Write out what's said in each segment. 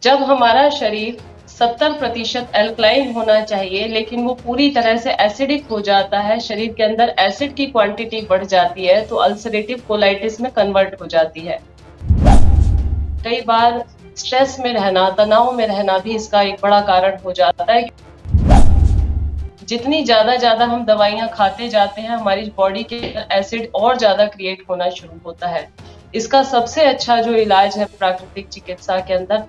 जब हमारा शरीर 70% एल्कलाइन होना चाहिए लेकिन वो पूरी तरह से एसिडिक हो जाता है, शरीर के अंदर एसिड की क्वांटिटी बढ़ जाती है तो अल्सरेटिव कोलाइटिस में कन्वर्ट हो जाती है। कई बार स्ट्रेस में रहना, तनाव में रहना भी इसका एक बड़ा कारण हो जाता है। जितनी ज्यादा हम दवाइयां खाते जाते हैं, हमारी बॉडी के अंदर एसिड और ज्यादा क्रिएट होना शुरू होता है। इसका सबसे अच्छा जो इलाज है प्राकृतिक चिकित्सा के अंदर,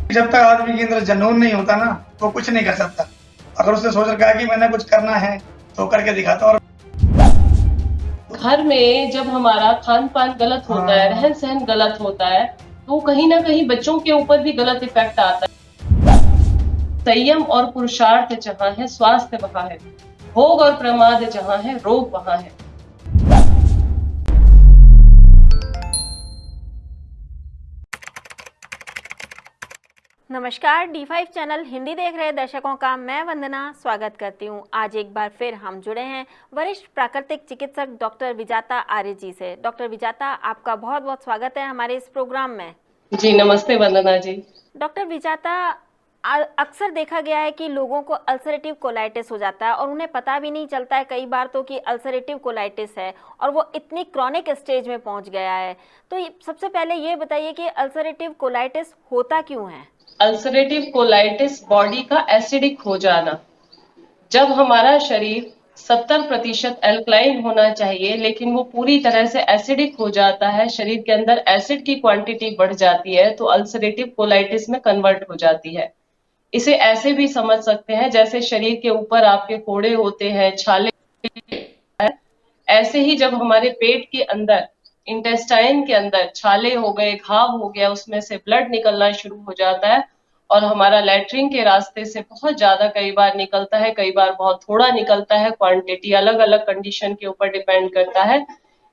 जब तक आदमी के अंदर जुनून नहीं होता ना, वो कुछ नहीं कर सकता। अगर उसने सोच रखा है कि मैंने कुछ करना है तो करके दिखाता। और घर में जब हमारा खान पान गलत होता है, रहन सहन गलत होता है, तो कहीं ना कहीं बच्चों के ऊपर भी गलत इफेक्ट आता है। संयम और पुरुषार्थ जहाँ है, स्वास्थ्य वहाँ है। भोग और प्रमाद जहाँ है, रोग वहाँ है। नमस्कार, D5 चैनल हिंदी देख रहे दर्शकों का मैं वंदना स्वागत करती हूं। आज एक बार फिर हम जुड़े हैं वरिष्ठ प्राकृतिक चिकित्सक डॉक्टर विजाता आर्य जी से। डॉक्टर विजाता, आपका बहुत बहुत स्वागत है हमारे इस प्रोग्राम में। जी नमस्ते वंदना जी। डॉक्टर विजाता, अक्सर देखा गया है कि लोगों को अल्सरेटिव कोलाइटिस हो जाता है और उन्हें पता भी नहीं चलता है कई बार तो कि अल्सरेटिव कोलाइटिस है और वो इतनी क्रॉनिक स्टेज में पहुंच गया है। तो सबसे पहले ये बताइए कि अल्सरेटिव कोलाइटिस होता क्यों है? अल्सरेटिव कोलाइटिस बॉडी का एसिडिक हो जाना। जब हमारा शरीर 70% एल्कलाइन होना चाहिए लेकिन वो पूरी तरह से एसिडिक हो जाता है, शरीर के अंदर एसिड की क्वांटिटी बढ़ जाती है तो अल्सरेटिव कोलाइटिस में कन्वर्ट हो जाती है। इसे ऐसे भी समझ सकते हैं जैसे शरीर के ऊपर आपके फोड़े होते हैं, छाले, ऐसे ही जब हमारे पेट के अंदर, इंटेस्टाइन के अंदर छाले हो गए, घाव हो गया, उसमें से ब्लड निकलना शुरू हो जाता है और हमारा लैट्रिन के रास्ते से बहुत ज्यादा कई बार निकलता है, कई बार बहुत थोड़ा निकलता है, क्वांटिटी अलग अलग कंडीशन के ऊपर डिपेंड करता है।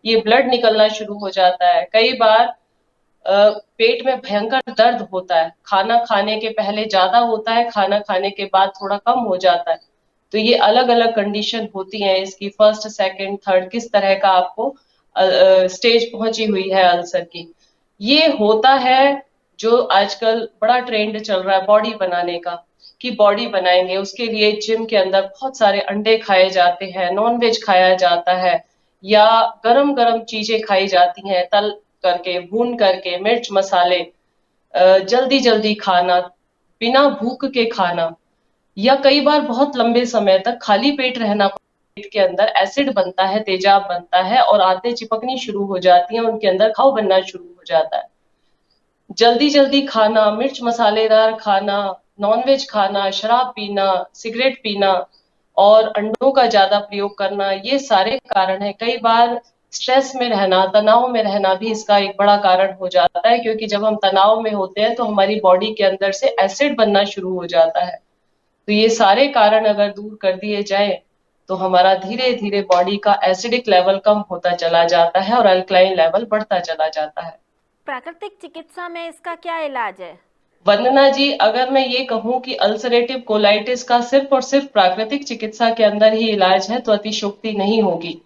ये ब्लड निकलना शुरू हो जाता है। कई बार पेट में भयंकर दर्द होता है, खाना खाने के पहले ज्यादा होता है, खाना खाने के बाद थोड़ा कम हो जाता है। तो ये अलग अलग कंडीशन होती हैं इसकी, फर्स्ट सेकंड थर्ड किस तरह का आपको स्टेज पहुंची हुई है अल्सर की। ये होता है जो आजकल बड़ा ट्रेंड चल रहा है बॉडी बनाने का, कि बॉडी बनाएंगे उसके लिए जिम के अंदर बहुत सारे अंडे खाए जाते हैं, नॉनवेज खाया जाता है, या गरम गरम चीजें खाई जाती हैं, तल करके, भून करके, मिर्च मसाले, जल्दी जल्दी खाना, बिना भूख के खाना, या कई बार बहुत लंबे समय तक खाली पेट रहना। पेट के अंदर एसिड बनता है, तेजाब बनता है और आंतें चिपकनी शुरू हो जाती हैं, उनके अंदर घाव बनना शुरू हो जाता है। जल्दी जल्दी खाना, मिर्च मसालेदार खाना, नॉनवेज खाना, शराब पीना, सिगरेट पीना और अंडों का ज्यादा प्रयोग करना, ये सारे कारण है। कई बार स्ट्रेस में रहना, तनाव में रहना भी इसका एक बड़ा कारण हो जाता है, क्योंकि जब हम तनाव में होते हैं तो हमारी बॉडी के अंदर से एसिड बनना शुरू हो जाता है। तो ये सारे कारण अगर दूर कर दिए जाए तो हमारा धीरे धीरे बॉडी का एसिडिक लेवल कम होता चला जाता है और अल्कलाइन लेवल बढ़ता चला जाता है। प्राकृतिक चिकित्सा में इसका क्या इलाज है? वंदना जी, अगर मैं ये कहूं कि अल्सरेटिव कोलाइटिस का सिर्फ और सिर्फ प्राकृतिक चिकित्सा के अंदर ही इलाज है तो अतिशयोक्ति नहीं होगी,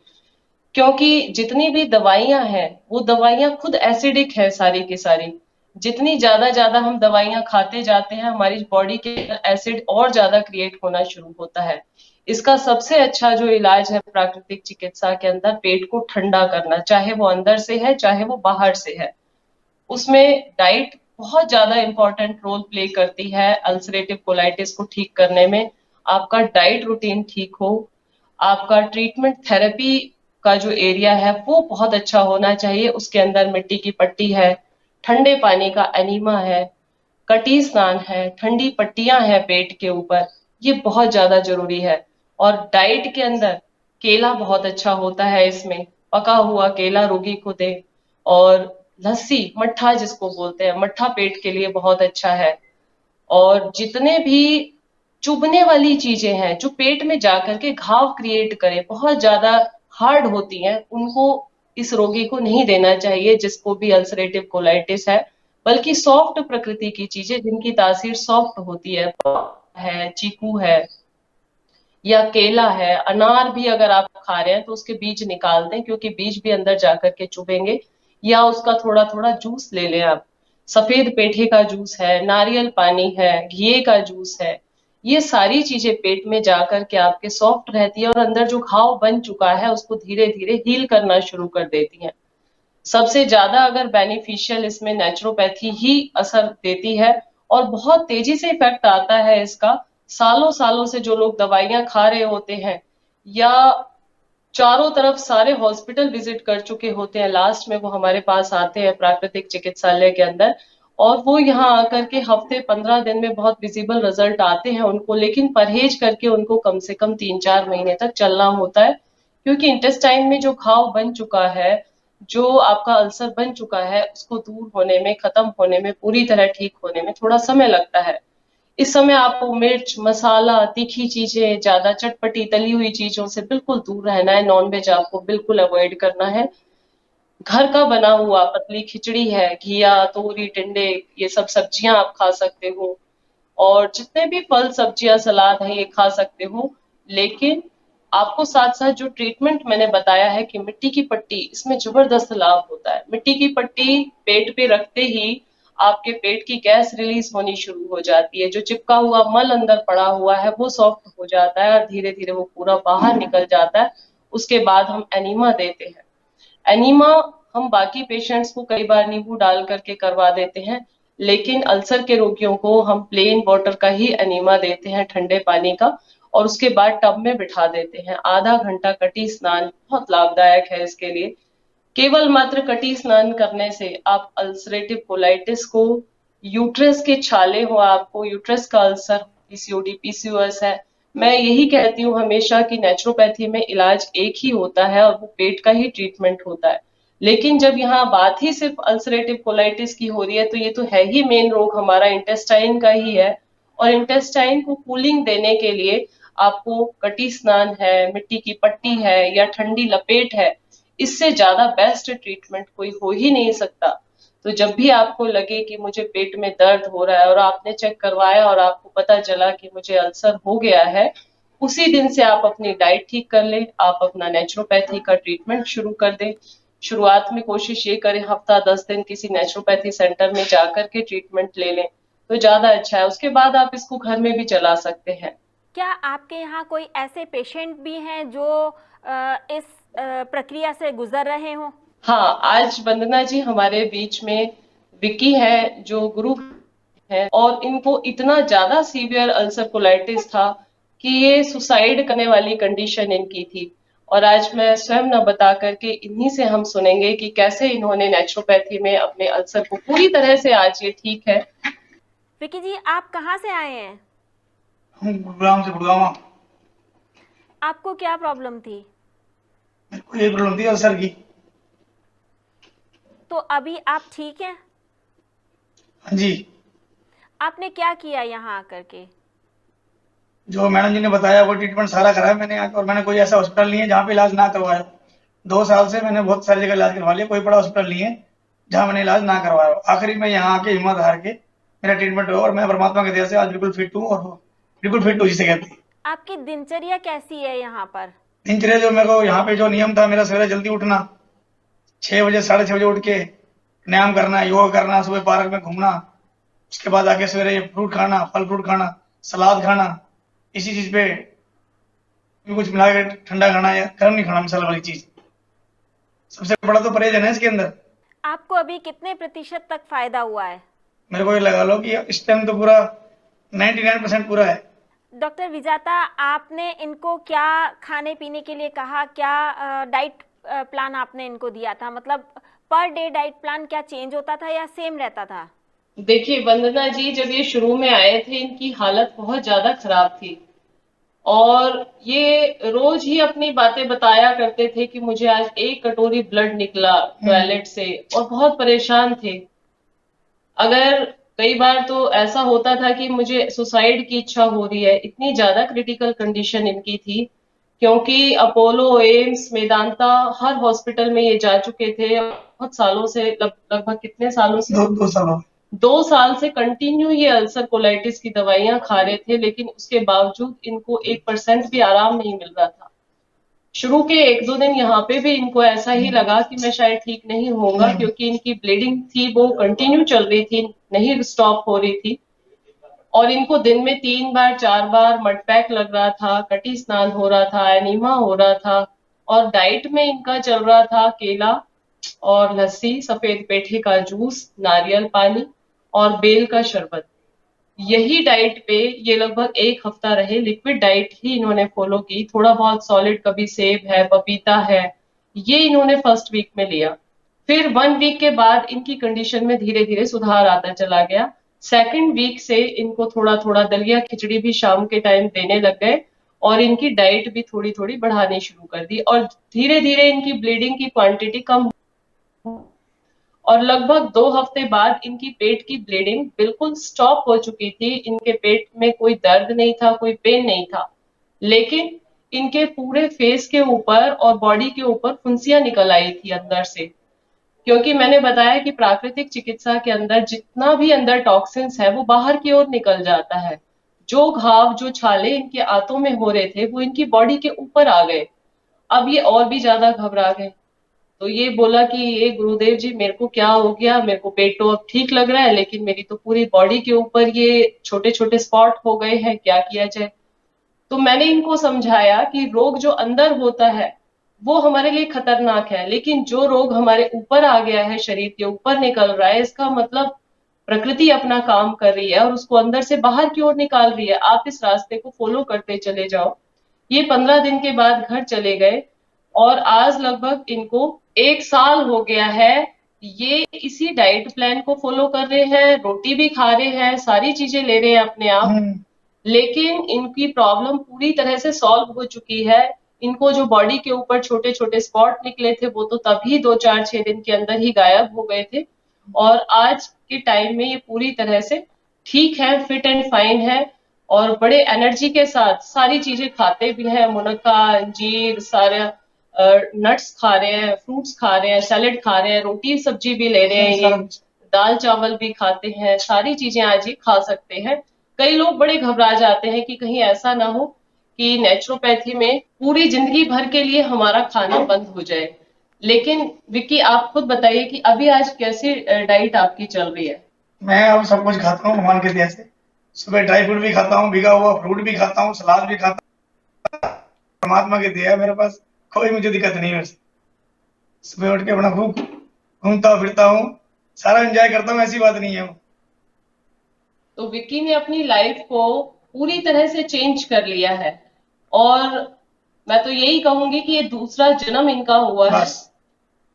क्योंकि जितनी भी दवाइयां हैं वो दवाइयां खुद एसिडिक है सारी की सारी। जितनी ज्यादा हम दवाइयां खाते जाते हैं, हमारी बॉडी के अंदर एसिड और ज्यादा क्रिएट होना शुरू होता है। इसका सबसे अच्छा जो इलाज है प्राकृतिक चिकित्सा के अंदर, पेट को ठंडा करना, चाहे वो अंदर से है चाहे वो बाहर से है। उसमें डाइट बहुत ज्यादा इंपॉर्टेंट रोल प्ले करती है अल्सरेटिव कोलाइटिस को ठीक करने में। आपका डाइट रूटीन ठीक हो, आपका ट्रीटमेंट थेरेपी का जो एरिया है वो बहुत अच्छा होना चाहिए। उसके अंदर मिट्टी की पट्टी है, ठंडे पानी का एनीमा है, कटी स्नान है, ठंडी पट्टियां हैं पेट के ऊपर, ये बहुत ज्यादा जरूरी है। और डाइट के अंदर केला बहुत अच्छा होता है, इसमें पका हुआ केला रोगी को दे, और लस्सी, मट्ठा जिसको बोलते हैं, मट्ठा पेट के लिए बहुत अच्छा है। और जितने भी चुभने वाली चीजें हैं जो पेट में जाकर के घाव क्रिएट करे, बहुत ज्यादा हार्ड होती हैं, उनको इस रोगी को नहीं देना चाहिए जिसको भी अल्सरेटिव कोलाइटिस है, बल्कि सॉफ्ट प्रकृति की चीजें जिनकी तासीर सॉफ्ट होती है, चीकू है या केला है, अनार भी अगर आप खा रहे हैं तो उसके बीज निकाल दें, क्योंकि बीज भी अंदर जाकर के चुभेंगे, या उसका थोड़ा थोड़ा जूस ले लें आप। सफेद पेठे का जूस है, नारियल पानी है, घी का जूस है, ये सारी चीजें पेट में जाकर के आपके सॉफ्ट रहती है और अंदर जो घाव बन चुका है उसको धीरे धीरे हील करना शुरू कर देती है। सबसे ज्यादा अगर बेनिफिशियल इसमें नेचुरोपैथी ही असर देती है और बहुत तेजी से इफेक्ट आता है इसका। सालों सालों से जो लोग दवाइयां खा रहे होते हैं या चारों तरफ सारे हॉस्पिटल विजिट कर चुके होते हैं, लास्ट में वो हमारे पास आते हैं प्राकृतिक चिकित्सालय के अंदर और वो यहाँ आकर के हफ्ते 15 दिन में बहुत विजिबल रिजल्ट आते हैं उनको, लेकिन परहेज करके उनको कम से कम 3-4 महीने तक चलना होता है, क्योंकि इंटेस्टाइन में जो घाव बन चुका है, जो आपका अल्सर बन चुका है, उसको दूर होने में, खत्म होने में, पूरी तरह ठीक होने में थोड़ा समय लगता है। इस समय आपको मिर्च, मसाला, तीखी चीजें, ज्यादा चटपटी तली हुई चीजों से बिल्कुल दूर रहना है। नॉनवेज आपको बिल्कुल अवॉइड करना है। घर का बना हुआ पतली खिचड़ी है, घिया, तोरी, टिंडे, ये सब सब्जियां आप खा सकते हो और जितने भी फल, सब्जियां, सलाद है ये खा सकते हो। लेकिन आपको साथ साथ जो ट्रीटमेंट मैंने बताया है कि मिट्टी की पट्टी, इसमें जबरदस्त लाभ होता है। मिट्टी की पट्टी पेट पे रखते ही आपके पेट की गैस रिलीज होनी शुरू हो जाती है, जो चिपका हुआ मल अंदर पड़ा हुआ है वो सॉफ्ट हो जाता है और धीरे धीरे वो पूरा बाहर निकल जाता है। उसके बाद हम एनीमा देते हैं। एनीमा हम बाकी पेशेंट्स को कई बार नींबू डाल करके करवा देते हैं, लेकिन अल्सर के रोगियों को हम प्लेन वाटर का ही एनीमा देते हैं, ठंडे पानी का, और उसके बाद टब में बिठा देते हैं। आधा घंटा कटी स्नान बहुत लाभदायक है इसके लिए। केवल मात्र कटी स्नान करने से आप अल्सरेटिव कोलाइटिस को, यूट्रस के छाले हो आपको, यूट्रस का अल्सर, पीसीओडी, पीसीओएस है, मैं यही कहती हूँ हमेशा कि नेचुरोपैथी में इलाज एक ही होता है और वो पेट का ही ट्रीटमेंट होता है। लेकिन जब यहाँ बात ही सिर्फ अल्सरेटिव कोलाइटिस की हो रही है तो ये तो है ही मेन रोग हमारा इंटेस्टाइन का ही है, और इंटेस्टाइन को कूलिंग देने के लिए आपको कटी स्नान है, मिट्टी की पट्टी है या ठंडी लपेट है, इससे ज्यादा बेस्ट ट्रीटमेंट कोई हो ही नहीं सकता। तो जब भी आपको लगे कि मुझे पेट में दर्द हो रहा है और आपने चेक करवाया और आपको पता चला कि मुझे अल्सर हो गया है, उसी दिन से आप अपनी डाइट ठीक कर लें, आप अपना नेचुरोपैथी का ट्रीटमेंट शुरू कर दें। शुरुआत में कोशिश ये करें हफ्ता 10 दिन किसी नेचुरोपैथी सेंटर में जाकर के ट्रीटमेंट ले लें तो ज्यादा अच्छा है। उसके बाद आप इसको घर में भी चला सकते हैं। क्या आपके यहाँ कोई ऐसे पेशेंट भी हैं जो इस प्रक्रिया से गुजर रहे हो? हाँ, आज वंदना जी हमारे बीच में विकी है जो गुरु है, और इनको इतना ज्यादा सीवियर अल्सर कोलाइटिस था कि ये सुसाइड करने वाली कंडीशन इनकी थी। और आज मैं स्वयं न बता करके इन्हीं से हम सुनेंगे कि कैसे इन्होंने नेचुरोपैथी में अपने अल्सर को पूरी तरह से आज ये ठीक है। विकी जी, आप कहाँ से आए हैं? हम गुरुग्राम से, गुड़गांव। आपको क्या प्रॉब्लम थी? मेरे को ये प्रॉब्लम थी अल्सर की। तो अभी आप ठीक हैं? हाँ जी। आपने क्या किया यहाँ आकर के? जो मैडम जी ने बताया वो ट्रीटमेंट सारा कराया मैंने आके, और मैंने कोई ऐसा हॉस्पिटल नहीं है जहाँ पे इलाज ना करवाया। 2 साल से मैंने बहुत सारी जगह इलाज करवा लिया, कोई बड़ा हॉस्पिटल नहीं है जहाँ मैंने इलाज ना करवाया। आखिरी में यहाँ आके हिम्मत हार के मेरा ट्रीटमेंट हुआ और मैं परमात्मा की दया से आज बिल्कुल फिट हूँ, और बिल्कुल फिट हूँ जिसे कहते हैं। आपकी दिनचर्या कैसी है यहाँ पर? दिनचर्या जो मेरे को यहाँ पे जो नियम था मेरा, सवेरे जल्दी उठना, 6 बजे 6:30 बजे उठ के व्यायाम करना, योगा करना, सुबह पार्क में घूमना, उसके बाद आके सवेरे फ्रूट खाना, फल फ्रूट खाना, सलाद खाना, इसी चीज पे कुछ मिला के ठंडा खाना या गर्म नहीं खाना, मसाला वाली चीज। सबसे बड़ा तो परहेज है ना इसके अंदर। आपको अभी कितने प्रतिशत तक फायदा हुआ है? मेरे को ये लगा लो कि इस टाइम तो पूरा 99% पूरा है। डॉक्टर विजाता, आपने इनको क्या खाने पीने के लिए कहा? क्या डाइट प्लान आपने इनको दिया था? मतलब पर डे डाइट प्लान क्या चेंज होता था या सेम रहता था? देखिए वंदना जी, जब ये शुरू में आए थे इनकी हालत बहुत ज्यादा खराब थी और ये रोज ही अपनी बातें बताया करते थे कि मुझे आज 1 कटोरी ब्लड निकला टॉयलेट से, और बहुत परेशान थे। अगर कई बार तो ऐसा होता था कि मुझे सुसाइड की इच्छा हो रही है, इतनी ज्यादा क्रिटिकल कंडीशन इनकी थी, क्योंकि अपोलो, एम्स, मेदांता हर हॉस्पिटल में ये जा चुके थे बहुत सालों से, लगभग कितने सालों से? 2 सालों। 2 साल से कंटिन्यू ये अल्सर कोलाइटिस की दवाइयां खा रहे थे, लेकिन उसके बावजूद इनको 1% भी आराम नहीं मिल रहा था। शुरू के 1-2 दिन यहाँ पे भी इनको ऐसा ही लगा कि मैं शायद ठीक नहीं होऊंगा, क्योंकि इनकी ब्लीडिंग थी वो कंटिन्यू चल रही थी, नहीं स्टॉप हो रही थी। और इनको दिन में 3 बार 4 बार मड पैक लग रहा था, कटी स्नान हो रहा था, एनीमा हो रहा था। और डाइट में इनका चल रहा था केला और लस्सी, सफेद पेठे का जूस, नारियल पानी और बेल का शरबत। यही डाइट पे ये लगभग 1 हफ्ता रहे। लिक्विड डाइट ही इन्होंने फॉलो की, थोड़ा बहुत सॉलिड, कभी सेब है, पपीता है, ये इन्होंने फर्स्ट वीक में लिया। फिर 1 वीक के बाद इनकी कंडीशन में धीरे धीरे सुधार आता चला गया। सेकंड वीक से इनको थोड़ा थोड़ा दलिया खिचड़ी भी शाम के टाइम देने लग गए और इनकी डाइट भी थोड़ी थोड़ी बढ़ानी शुरू कर दी और धीरे धीरे इनकी ब्लीडिंग की क्वांटिटी कम और लगभग 2 हफ्ते बाद इनकी पेट की ब्लीडिंग बिल्कुल स्टॉप हो चुकी थी। इनके पेट में कोई दर्द नहीं था, कोई पेन नहीं था, लेकिन इनके पूरे फेस के ऊपर और बॉडी के ऊपर फुंसियां निकल आई थी अंदर से। क्योंकि मैंने बताया कि प्राकृतिक चिकित्सा के अंदर जितना भी अंदर टॉक्सिन्स है वो बाहर की ओर निकल जाता है। जो घाव, जो छाले इनके आंतों में हो रहे थे वो इनकी बॉडी के ऊपर आ गए। अब ये और भी ज्यादा घबरा गए, तो ये बोला कि ये गुरुदेव जी मेरे को क्या हो गया, मेरे को पेट तो अब ठीक लग रहा है लेकिन मेरी तो पूरी बॉडी के ऊपर ये छोटे छोटे स्पॉट हो गए हैं, क्या किया जाए। तो मैंने इनको समझाया कि रोग जो अंदर होता है वो हमारे लिए खतरनाक है, लेकिन जो रोग हमारे ऊपर आ गया है, शरीर के ऊपर निकल रहा है, इसका मतलब प्रकृति अपना काम कर रही है और उसको अंदर से बाहर की ओर निकाल रही है। आप इस रास्ते को फॉलो करते चले जाओ। ये 15 दिन के बाद घर चले गए और आज लगभग इनको 1 साल हो गया है। ये इसी डाइट प्लान को फॉलो कर रहे हैं, रोटी भी खा रहे हैं, सारी चीजें ले रहे हैं अपने आप, लेकिन इनकी प्रॉब्लम पूरी तरह से सॉल्व हो चुकी है। इनको जो बॉडी के ऊपर छोटे छोटे स्पॉट निकले थे वो तो तभी 2-4-6 दिन के अंदर ही गायब हो गए थे और आज के टाइम में ये पूरी तरह से ठीक है, फिट एंड फाइन है और बड़े एनर्जी के साथ सारी चीजें खाते भी हैं। मुनक्का, अंजीर, सारे नट्स खा रहे हैं, फ्रूट्स खा रहे हैं, सैलेड खा रहे हैं, रोटी सब्जी भी ले रहे हैं, ये दाल चावल भी खाते हैं, सारी चीजें आज ये खा सकते हैं। कई लोग बड़े घबरा जाते हैं कि कहीं ऐसा ना हो कि नेचुरोपैथी में पूरी जिंदगी भर के लिए हमारा खाना बंद हो जाए। लेकिन विक्की आप खुद बताइए कि अभी आज कैसी डाइट आपकी चल रही है? मैं अब सब कुछ खाता हूँ भगवान के दया से। सुबह ड्राई फ्रूट भी खाता हूँ, भिगा हुआ फ्रूट भी खाता हूँ, सलाद भी खाता हूँ। परमात्मा की दया है, मेरे पास कोई मुझे दिक्कत नहीं है। सुबह उठ के अपना खूब घूमता फिरता हूँ, सारा एंजॉय करता हूँ, ऐसी बात नहीं है। तो विक्की ने अपनी लाइफ को पूरी तरह से चेंज कर लिया है और मैं तो यही कहूंगी कि ये दूसरा जन्म इनका हुआ है।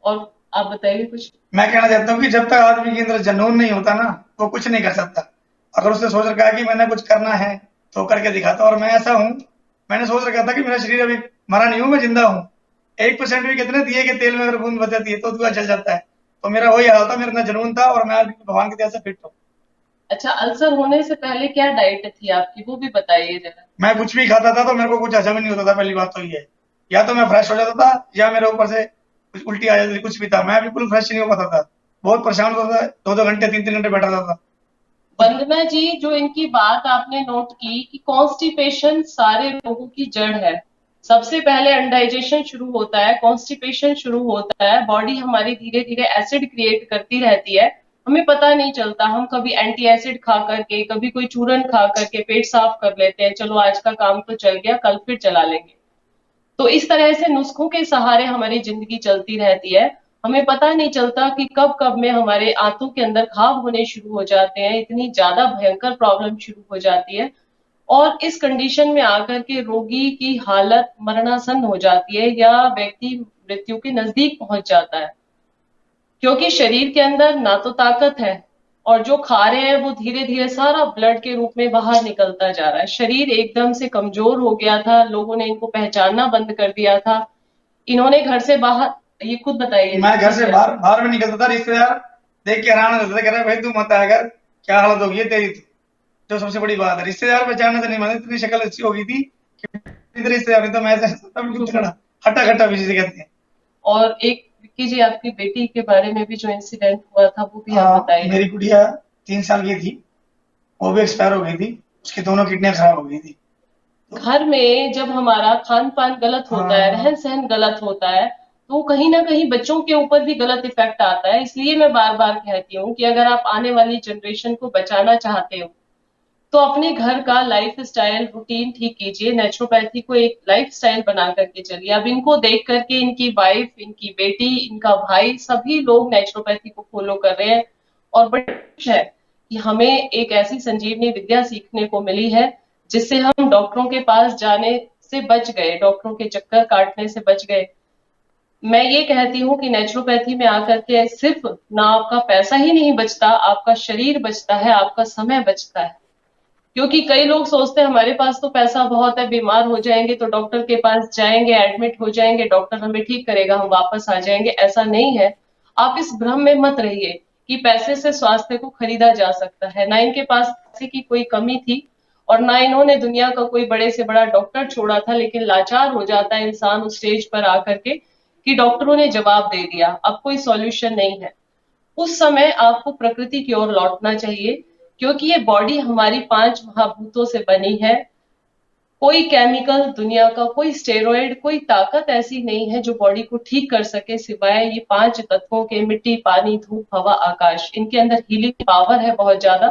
और आप बताइए कुछ। मैं कहना चाहता हूँ कि जब तक आदमी के अंदर जुनून नहीं होता ना वो कुछ नहीं कर सकता। अगर उसने सोच रखा है कि मैंने कुछ करना है तो करके दिखाता। और मैं ऐसा हूँ, मैंने सोच रखा था कि मेरा शरीर अभी मरा नहीं हूँ, मैं जिंदा हूँ। 1% भी कितने दिए के तेल में अगर बूंद बच जाती है तो धुआं चल जाता है। तो मेरा वही हाल था, मेरा अंदर जुनून था और मैं आज भगवान की दया से फिट हूँ। अच्छा, अल्सर होने से पहले क्या डाइट थी आपकी, वो भी बताइए जरा। मैं कुछ भी खाता था तो मेरे को कुछ हजम नहीं होता था। पहली बात तो ये है, या तो मैं फ्रेश हो जाता था या मेरे ऊपर से कुछ उल्टी आ जाती थी, कुछ भी था। मैं बिल्कुल फ्रेश नहीं हो पाता था, बहुत परेशान होता था। 2-2 घंटे 3-3 घंटे बैठा था। वंदना जी, जो इनकी बात आपने नोट की कि कॉन्स्टिपेशन सारे रोगों की जड़ है। सबसे पहले अनडाइजेशन शुरू होता है, कॉन्स्टिपेशन शुरू होता है, बॉडी हमारी धीरे धीरे एसिड क्रिएट करती रहती है, हमें पता नहीं चलता। हम कभी एंटी एसिड खा करके, कभी कोई चूरन खा करके पेट साफ कर लेते हैं, चलो आज का काम तो चल गया, कल फिर चला लेंगे। तो इस तरह से नुस्खों के सहारे हमारी जिंदगी चलती रहती है। हमें पता नहीं चलता कि कब कब में हमारे आंतों के अंदर घाव होने शुरू हो जाते हैं, इतनी ज्यादा भयंकर प्रॉब्लम शुरू हो जाती है और इस कंडीशन में आकर के रोगी की हालत मरणासन हो जाती है या व्यक्ति मृत्यु के नजदीक पहुंच जाता है। क्योंकि शरीर के अंदर ना तो ताकत है और जो खा रहे हैं वो धीरे धीरे सारा ब्लड के रूप में बाहर निकलता जा रहा है। शरीर एकदम से कमजोर हो गया था, लोगों ने इनको पहचानना बंद कर दिया था। इन्होंने घर से बाहर, ये खुद बताइए। मैं घर से बाहर में निकलता था, रिश्तेदार देख के हैरान होते थे, कह रहे भाई तू मत आया कर, क्या हालत होगी तेरी। तो सबसे बड़ी बात है, रिश्तेदार पहचानने से नहीं माने, इतनी शक्ल अच्छी हो गई थी कि रिश्तेदार तो मैं हट्टा खट्टा भी जिसे कहते हैं। और एक विक्की जी, आपकी बेटी के बारे में भी जो इंसिडेंट हुआ था वो भी आप बताइए। मेरी गुड़िया 3 साल की थी, वो भी एक्सपायर हो गई थी, उसकी दोनों किडनियां खराब हो गई थी। घर में जब हमारा खान पान गलत होता है, हाँ रहन सहन गलत होता है, तो कहीं ना कहीं बच्चों के ऊपर भी गलत इफेक्ट आता है। इसलिए मैं बार बार कहती हूँ कि अगर आप आने वाली जनरेशन को बचाना चाहते हो तो अपने घर का लाइफ स्टाइल रूटीन ठीक कीजिए, नेचुरोपैथी को एक लाइफ स्टाइल बना करके चलिए। अब इनको देख करके इनकी वाइफ, इनकी बेटी, इनका भाई, सभी लोग नेचुरोपैथी को फॉलो कर रहे हैं। और बड़ी खुश है कि हमें एक ऐसी संजीवनी विद्या सीखने को मिली है जिससे हम डॉक्टरों के पास जाने से बच गए, डॉक्टरों के चक्कर काटने से बच गए। मैं ये कहती हूँ कि नेचुरोपैथी में आकर के सिर्फ ना आपका पैसा ही नहीं बचता, आपका शरीर बचता है, आपका समय बचता है। क्योंकि कई लोग सोचते हैं हमारे पास तो पैसा बहुत है, बीमार हो जाएंगे तो डॉक्टर के पास जाएंगे, एडमिट हो जाएंगे, डॉक्टर हमें ठीक करेगा, हम वापस आ जाएंगे। ऐसा नहीं है। आप इस भ्रम में मत रहिए कि पैसे से स्वास्थ्य को खरीदा जा सकता है। ना इनके पास पैसे की कोई कमी थी और ना इन्होंने दुनिया का कोई बड़े से बड़ा डॉक्टर छोड़ा था, लेकिन लाचार हो जाता है इंसान उस स्टेज पर आकर के कि डॉक्टरों ने जवाब दे दिया, अब कोई सॉल्यूशन नहीं है। उस समय आपको प्रकृति की ओर लौटना चाहिए, क्योंकि ये बॉडी हमारी 5 महाभूतों से बनी है। कोई केमिकल दुनिया का, कोई स्टेरॉइड, कोई ताकत ऐसी नहीं है जो बॉडी को ठीक कर सके सिवाय ये 5 तत्वों के, मिट्टी, पानी, धूप, हवा, आकाश। इनके अंदर हीलिंग पावर है बहुत ज्यादा।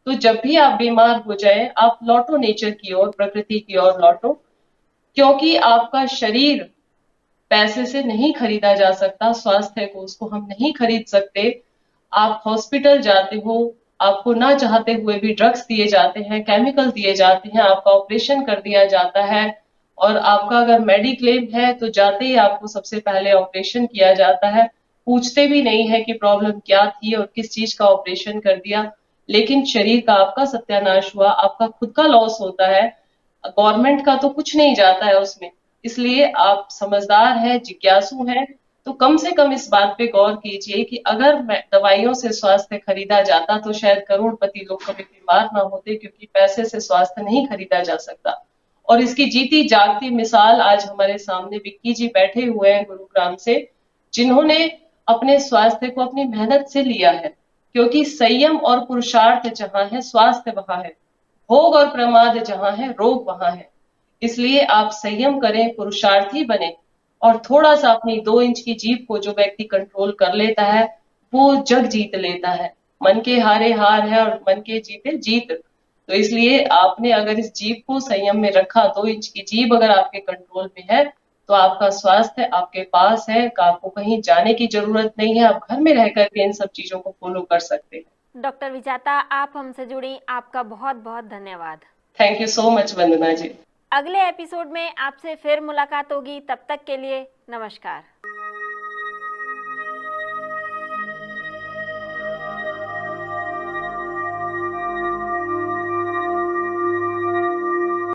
तो जब भी आप बीमार हो जाए, आप लौटो नेचर की ओर, प्रकृति की ओर लौटो, क्योंकि आपका शरीर पैसे से नहीं खरीदा जा सकता। स्वास्थ्य को, उसको हम नहीं खरीद सकते। आप हॉस्पिटल जाते हो, आपको ना चाहते हुए भी ड्रग्स दिए जाते हैं, केमिकल दिए जाते हैं, आपका ऑपरेशन कर दिया जाता है। और आपका अगर मेडिक्लेम है तो जाते ही आपको सबसे पहले ऑपरेशन किया जाता है। पूछते भी नहीं है कि प्रॉब्लम क्या थी और किस चीज का ऑपरेशन कर दिया। लेकिन शरीर का आपका सत्यानाश हुआ, आपका खुद का लॉस होता है, गवर्नमेंट का तो कुछ नहीं जाता है उसमें। इसलिए आप समझदार हैं, जिज्ञासु हैं, तो कम से कम इस बात पे गौर कीजिए कि अगर दवाइयों से स्वास्थ्य खरीदा जाता तो शायद करोड़पति लोग कभी बीमार ना होते, क्योंकि पैसे से स्वास्थ्य नहीं खरीदा जा सकता। और इसकी जीती जागती मिसाल आज हमारे सामने विक्की जी बैठे हुए हैं गुरुग्राम से, जिन्होंने अपने स्वास्थ्य को अपनी मेहनत से लिया है। क्योंकि संयम और पुरुषार्थ जहां है, स्वास्थ्य वहां है। भोग और प्रमाद जहां है, रोग वहां है। इसलिए आप संयम करें, पुरुषार्थी बने, और थोड़ा सा अपनी 2 इंच की जीभ को जो व्यक्ति कंट्रोल कर लेता है वो जग जीत लेता है। मन के हारे हार है और मन के जीते जीत। तो इसलिए आपने अगर इस जीभ को संयम में रखा, 2 इंच की जीभ अगर आपके कंट्रोल में है, तो आपका स्वास्थ्य आपके पास है, कि आपको कहीं जाने की जरूरत नहीं है। आप घर में रह करके इन सब चीजों को फॉलो कर सकते हैं। डॉक्टर विजाता, आप हमसे जुड़ी, आपका बहुत बहुत धन्यवाद। थैंक यू सो मच वंदना जी। अगले एपिसोड में आपसे फिर मुलाकात होगी, तब तक के लिए नमस्कार।